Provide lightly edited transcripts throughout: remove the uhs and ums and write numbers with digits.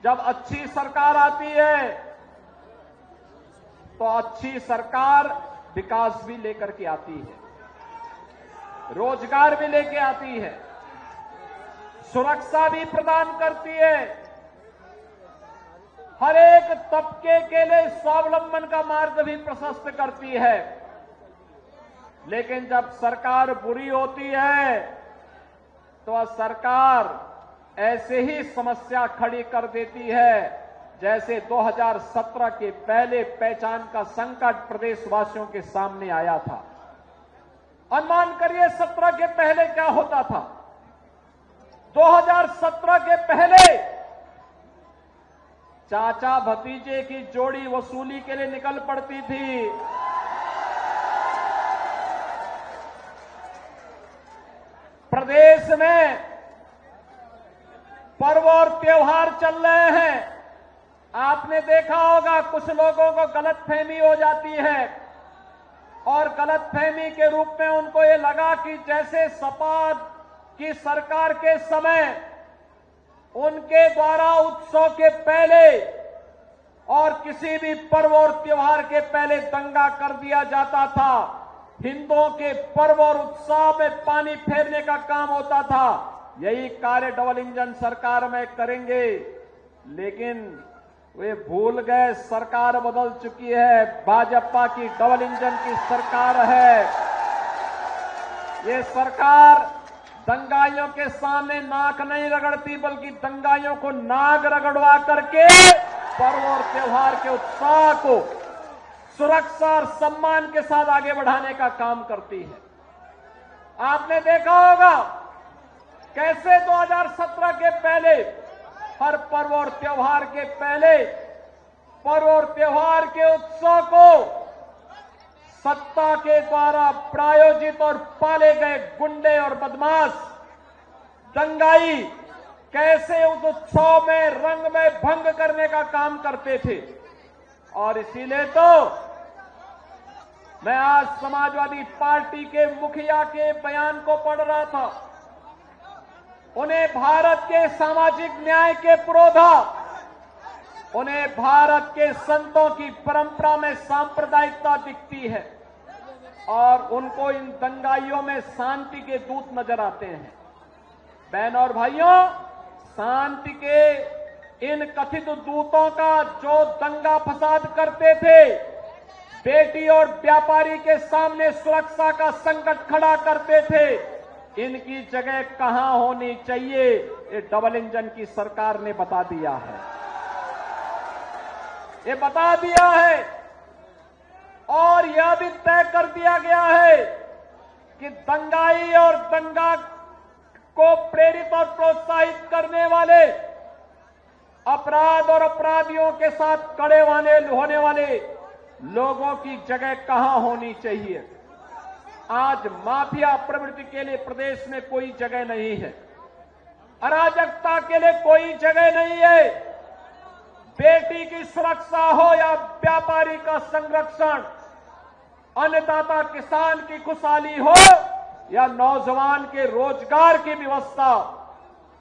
जब अच्छी सरकार आती है तो अच्छी सरकार विकास भी लेकर के आती है, रोजगार भी लेके आती है, सुरक्षा भी प्रदान करती है, हर एक तबके के लिए स्वावलंबन का मार्ग भी प्रशस्त करती है। लेकिन जब सरकार बुरी होती है तो सरकार ऐसे ही समस्या खड़ी कर देती है जैसे 2017 के पहले पहचान का संकट प्रदेशवासियों के सामने आया था। अनुमान करिए 17 के पहले क्या होता था। 2017 के पहले चाचा भतीजे की जोड़ी वसूली के लिए निकल पड़ती थी। प्रदेश में पर्व और त्योहार चल रहे हैं। आपने देखा होगा कुछ लोगों को गलतफहमी हो जाती है और गलतफहमी के रूप में उनको ये लगा कि जैसे सपा की सरकार के समय उनके द्वारा उत्सव के पहले और किसी भी पर्व और त्योहार के पहले दंगा कर दिया जाता था, हिंदुओं के पर्व और उत्सव में पानी फेरने का काम होता था। यही कार्य डबल इंजन सरकार में करेंगे, लेकिन वे भूल गए सरकार बदल चुकी है, भाजपा की डबल इंजन की सरकार है। ये सरकार दंगाइयों के सामने नाक नहीं रगड़ती बल्कि दंगाइयों को नाक रगड़वा करके पर्व और त्योहार के उत्साह को सुरक्षा और सम्मान के साथ आगे बढ़ाने का काम करती है। आपने देखा होगा कैसे 2017 के पहले हर पर्व और त्योहार के पहले पर्व और त्योहार के उत्सव को सत्ता के द्वारा प्रायोजित और पाले गए गुंडे और बदमाश दंगाई कैसे उस उत्सव में रंग में भंग करने का काम करते थे। और इसीलिए तो मैं आज समाजवादी पार्टी के मुखिया के बयान को पढ़ रहा था। उन्हें भारत के सामाजिक न्याय के पुरोधा, उन्हें भारत के संतों की परंपरा में सांप्रदायिकता दिखती है और उनको इन दंगाइयों में शांति के दूत नजर आते हैं। बहनों और भाइयों, शांति के इन कथित दूतों का जो दंगा फसाद करते थे, बेटी और व्यापारी के सामने सुरक्षा का संकट खड़ा करते थे, इनकी जगह कहां होनी चाहिए ये डबल इंजन की सरकार ने बता दिया है। ये बता दिया है और यह भी तय कर दिया गया है कि दंगाई और दंगा को प्रेरित और प्रोत्साहित करने वाले अपराध और अपराधियों के साथ खड़े होने वाले लोगों की जगह कहां होनी चाहिए। आज माफिया प्रवृत्ति के लिए प्रदेश में कोई जगह नहीं है, अराजकता के लिए कोई जगह नहीं है। बेटी की सुरक्षा हो या व्यापारी का संरक्षण, अन्नदाता किसान की खुशहाली हो या नौजवान के रोजगार की व्यवस्था,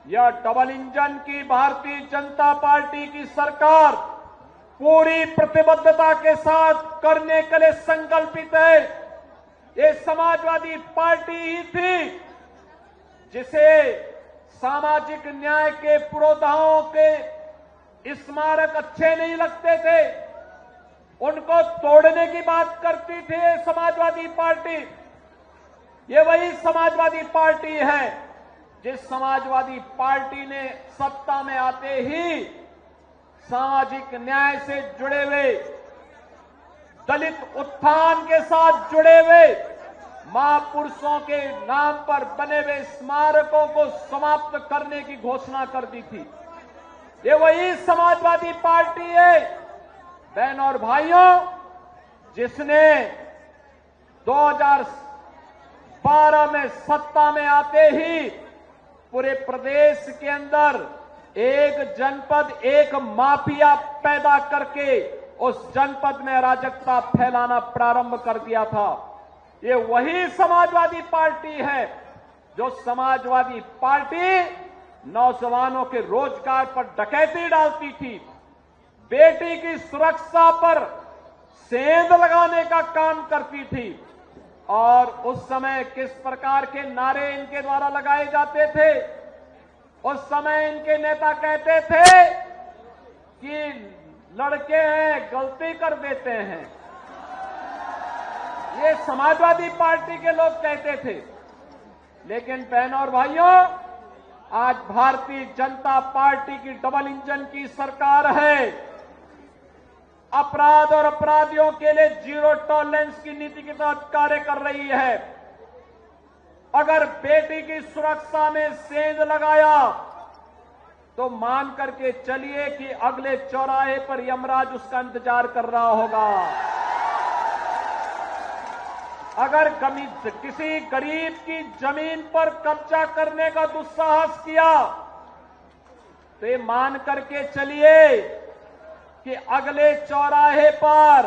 यह डबल इंजन की भारतीय जनता पार्टी की सरकार पूरी प्रतिबद्धता के साथ करने के लिए संकल्पित है। ये समाजवादी पार्टी ही थी जिसे सामाजिक न्याय के पुरोधाओं के स्मारक अच्छे नहीं लगते थे, उनको तोड़ने की बात करती थी समाजवादी पार्टी। ये वही समाजवादी पार्टी है जिस समाजवादी पार्टी ने सत्ता में आते ही सामाजिक न्याय से जुड़े हुए, दलित उत्थान के साथ जुड़े हुए महापुरुषों के नाम पर बने हुए स्मारकों को समाप्त करने की घोषणा कर दी थी। ये वही समाजवादी पार्टी है बहनों और भाइयों जिसने 2012 में सत्ता में आते ही पूरे प्रदेश के अंदर एक जनपद एक माफिया पैदा करके उस जनपद में अराजकता फैलाना प्रारंभ कर दिया था। ये वही समाजवादी पार्टी है जो समाजवादी पार्टी नौजवानों के रोजगार पर डकैती डालती थी, बेटी की सुरक्षा पर सेंध लगाने का काम करती थी। और उस समय किस प्रकार के नारे इनके द्वारा लगाए जाते थे? उस समय इनके नेता कहते थे कि लड़के हैं, गलती कर देते हैं। ये समाजवादी पार्टी के लोग कहते थे। लेकिन बहनों और भाइयों, आज भारतीय जनता पार्टी की डबल इंजन की सरकार है। अपराध और अपराधियों के लिए जीरो टॉलरेंस की नीति के तहत कार्य कर रही है। अगर बेटी की सुरक्षा में सेंध लगाया तो मान करके चलिए कि अगले चौराहे पर यमराज उसका इंतजार कर रहा होगा। अगर किसी गरीब की जमीन पर कब्जा करने का दुस्साहस किया तो ये मान करके चलिए कि अगले चौराहे पर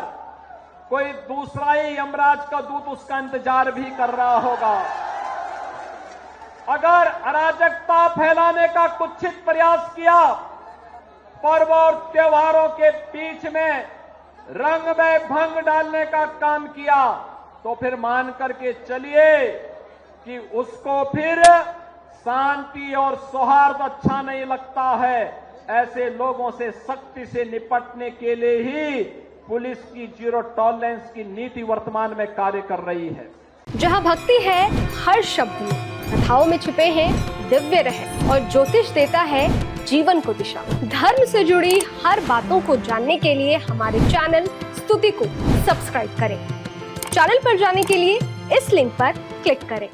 कोई दूसरा ही यमराज का दूत उसका इंतजार भी कर रहा होगा। अगर अराजकता फैलाने का कुत्सित प्रयास किया, पर्व और त्योहारों के बीच में रंग में भंग डालने का काम किया, तो फिर मान करके चलिए कि उसको फिर शांति और सौहार्द अच्छा नहीं लगता है। ऐसे लोगों से सख्ती से निपटने के लिए ही पुलिस की जीरो टॉलरेंस की नीति वर्तमान में कार्य कर रही है। जहां भक्ति है हर शब्द में, कथाओं में छुपे हैं दिव्य रहस्य और ज्योतिष देता है जीवन को दिशा। धर्म से जुड़ी हर बातों को जानने के लिए हमारे चैनल स्तुति को सब्सक्राइब करें। चैनल पर जाने के लिए इस लिंक पर क्लिक करें।